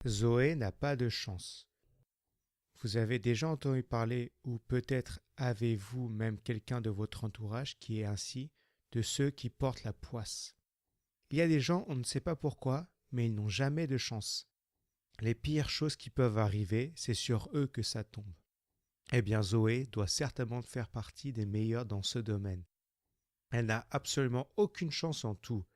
Zoé n'a pas de chance. Vous avez déjà entendu parler, ou peut-être avez-vous même quelqu'un de votre entourage qui est ainsi, de ceux qui portent la poisse. Il y a des gens, on ne sait pas pourquoi, mais ils n'ont jamais de chance. Les pires choses qui peuvent arriver, c'est sur eux que ça tombe. Eh bien, Zoé doit certainement faire partie des meilleurs dans ce domaine. Elle n'a absolument aucune chance en tout.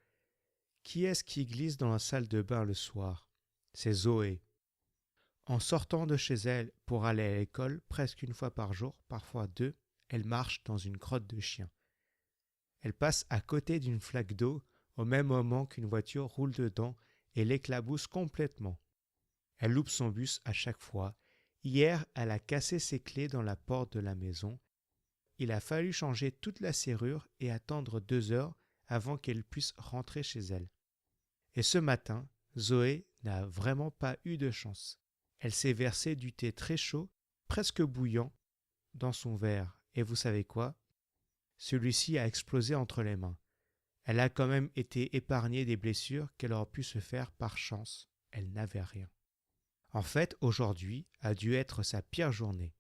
Qui est-ce qui glisse dans la salle de bain le soir? C'est Zoé. En sortant de chez elle pour aller à l'école, presque une fois par jour, parfois deux, elle marche dans une crotte de chien. Elle passe à côté d'une flaque d'eau au même moment qu'une voiture roule dedans et l'éclabousse complètement. Elle loupe son bus à chaque fois. Hier, elle a cassé ses clés dans la porte de la maison. Il a fallu changer toute la serrure et attendre 2 heures avant qu'elle puisse rentrer chez elle. Et ce matin, Zoé n'a vraiment pas eu de chance. Elle s'est versé du thé très chaud, presque bouillant, dans son verre. Et vous savez quoi? Celui-ci a explosé entre les mains. Elle a quand même été épargnée des blessures qu'elle aurait pu se faire par chance. Elle n'avait rien. En fait, aujourd'hui a dû être sa pire journée.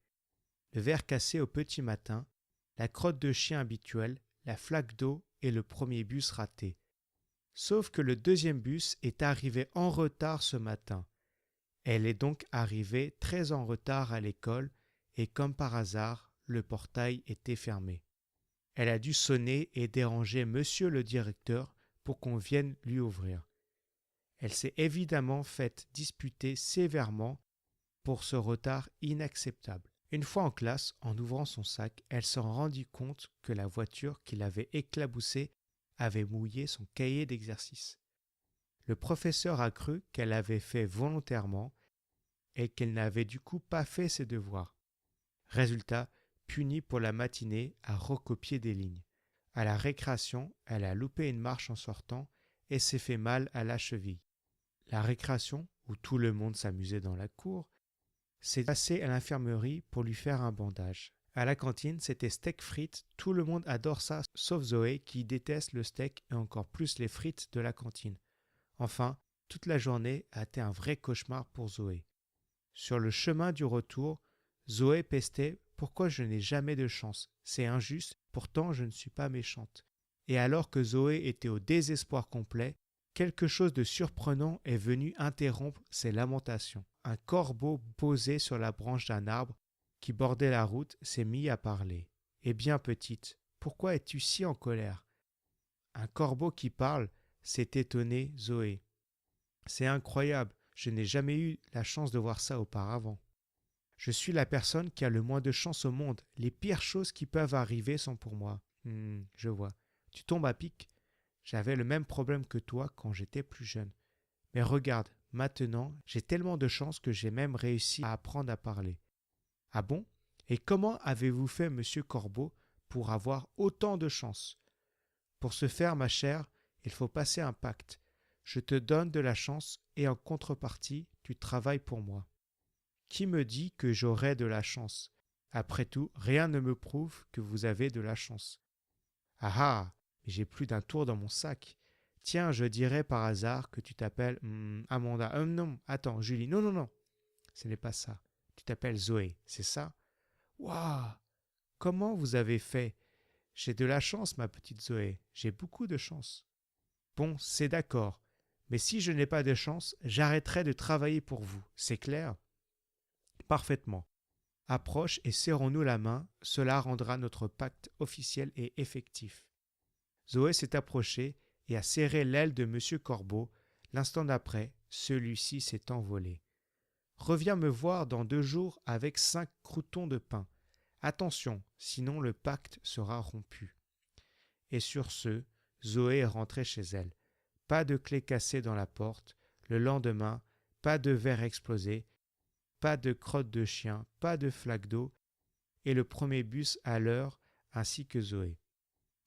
Le verre cassé au petit matin, la crotte de chien habituelle, la flaque d'eau et le premier bus raté. Sauf que le deuxième bus est arrivé en retard ce matin. Elle est donc arrivée très en retard à l'école et comme par hasard, le portail était fermé. Elle a dû sonner et déranger monsieur le directeur pour qu'on vienne lui ouvrir. Elle s'est évidemment faite disputer sévèrement pour ce retard inacceptable. Une fois en classe, en ouvrant son sac, elle s'en rendit compte que la voiture qui l'avait éclaboussée avait mouillé son cahier d'exercice. Le professeur a cru qu'elle avait fait volontairement et qu'elle n'avait du coup pas fait ses devoirs. Résultat, punie pour la matinée à recopier des lignes. À la récréation, elle a loupé une marche en sortant et s'est fait mal à la cheville. La récréation, où tout le monde s'amusait dans la cour, s'est passée à l'infirmerie pour lui faire un bandage. À la cantine, c'était steak frites. Tout le monde adore ça, sauf Zoé qui déteste le steak et encore plus les frites de la cantine. Enfin, toute la journée a été un vrai cauchemar pour Zoé. Sur le chemin du retour, Zoé pestait « Pourquoi je n'ai jamais de chance? C'est injuste, pourtant je ne suis pas méchante. » Et alors que Zoé était au désespoir complet, quelque chose de surprenant est venu interrompre ses lamentations. Un corbeau posé sur la branche d'un arbre qui bordait la route s'est mis à parler. « Eh bien, petite, pourquoi es-tu si en colère? » Un corbeau qui parle, s'est étonnée Zoé. « C'est incroyable, je n'ai jamais eu la chance de voir ça auparavant. Je suis la personne qui a le moins de chance au monde. Les pires choses qui peuvent arriver sont pour moi. Je vois. Tu tombes à pic. J'avais le même problème que toi quand j'étais plus jeune. Mais regarde, maintenant, j'ai tellement de chance que j'ai même réussi à apprendre à parler. Ah bon? Et comment avez-vous fait, monsieur Corbeau, pour avoir autant de chance? Pour ce faire, ma chère, il faut passer un pacte. Je te donne de la chance et en contrepartie, tu travailles pour moi. Qui me dit que j'aurai de la chance? Après tout, rien ne me prouve que vous avez de la chance. Ah ah, mais j'ai plus d'un tour dans mon sac. Tiens, je dirais par hasard que tu t'appelles Amanda. Non, attends, Julie. Non, non, non. Ce n'est pas ça. Tu t'appelles Zoé, c'est ça? Waouh! Comment vous avez fait? J'ai de la chance, ma petite Zoé. J'ai beaucoup de chance. Bon, c'est d'accord. Mais si je n'ai pas de chance, j'arrêterai de travailler pour vous. C'est clair? Parfaitement. Approche et serrons-nous la main, cela rendra notre pacte officiel et effectif. Zoé s'est approchée et a serré l'aile de monsieur Corbeau. L'instant d'après, celui-ci s'est envolé. Reviens me voir dans 2 jours avec 5 croûtons de pain. Attention, sinon le pacte sera rompu. Et sur ce, Zoé est rentrée chez elle. Pas de clé cassée dans la porte. Le lendemain, pas de verre explosé. Pas de crotte de chien, pas de flaque d'eau, et le premier bus à l'heure, ainsi que Zoé.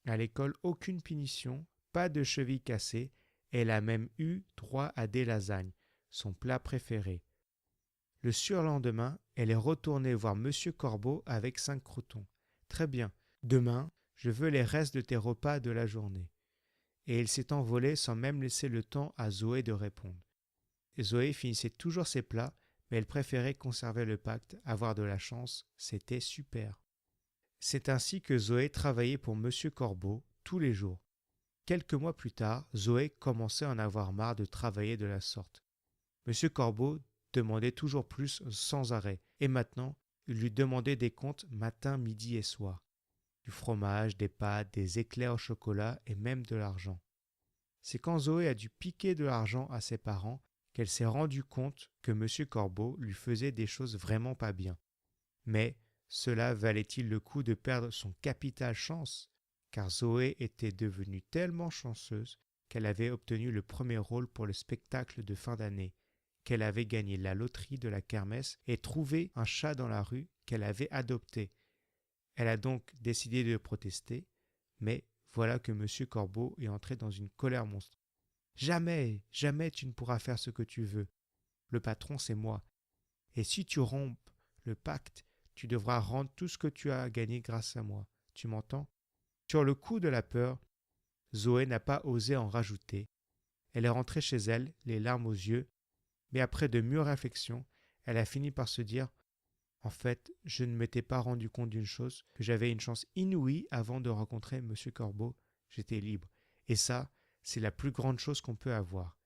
À l'école, aucune punition, pas de cheville cassée, elle a même eu droit à des lasagnes, son plat préféré. Le surlendemain, elle est retournée voir monsieur Corbeau avec 5 croûtons. Très bien, demain, je veux les restes de tes repas de la journée. Et il s'est envolé sans même laisser le temps à Zoé de répondre. Zoé finissait toujours ses plats, mais elle préférait conserver le pacte, avoir de la chance, c'était super. C'est ainsi que Zoé travaillait pour Monsieur Corbeau tous les jours. Quelques mois plus tard, Zoé commençait à en avoir marre de travailler de la sorte. Monsieur Corbeau demandait toujours plus sans arrêt, et maintenant, il lui demandait des comptes matin, midi et soir. Du fromage, des pâtes, des éclairs au chocolat et même de l'argent. C'est quand Zoé a dû piquer de l'argent à ses parents qu'elle s'est rendue compte que Monsieur Corbeau lui faisait des choses vraiment pas bien. Mais cela valait-il le coup de perdre son capital chance? Car Zoé était devenue tellement chanceuse qu'elle avait obtenu le premier rôle pour le spectacle de fin d'année, qu'elle avait gagné la loterie de la kermesse et trouvé un chat dans la rue qu'elle avait adopté. Elle a donc décidé de protester, mais voilà que Monsieur Corbeau est entré dans une colère monstre. Jamais, jamais tu ne pourras faire ce que tu veux. Le patron, c'est moi. Et si tu rompes le pacte, tu devras rendre tout ce que tu as gagné grâce à moi. Tu m'entends? Sur le coup de la peur, Zoé n'a pas osé en rajouter. Elle est rentrée chez elle, les larmes aux yeux, mais après de mûres réflexions, elle a fini par se dire « En fait, je ne m'étais pas rendu compte d'une chose, que j'avais une chance inouïe avant de rencontrer Monsieur Corbeau. J'étais libre. Et ça, c'est la plus grande chose qu'on peut avoir. »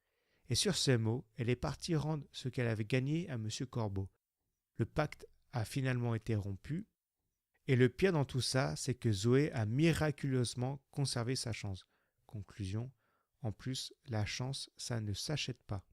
Et sur ces mots, elle est partie rendre ce qu'elle avait gagné à Monsieur Corbeau. Le pacte a finalement été rompu. Et le pire dans tout ça, c'est que Zoé a miraculeusement conservé sa chance. Conclusion, en plus, la chance, ça ne s'achète pas.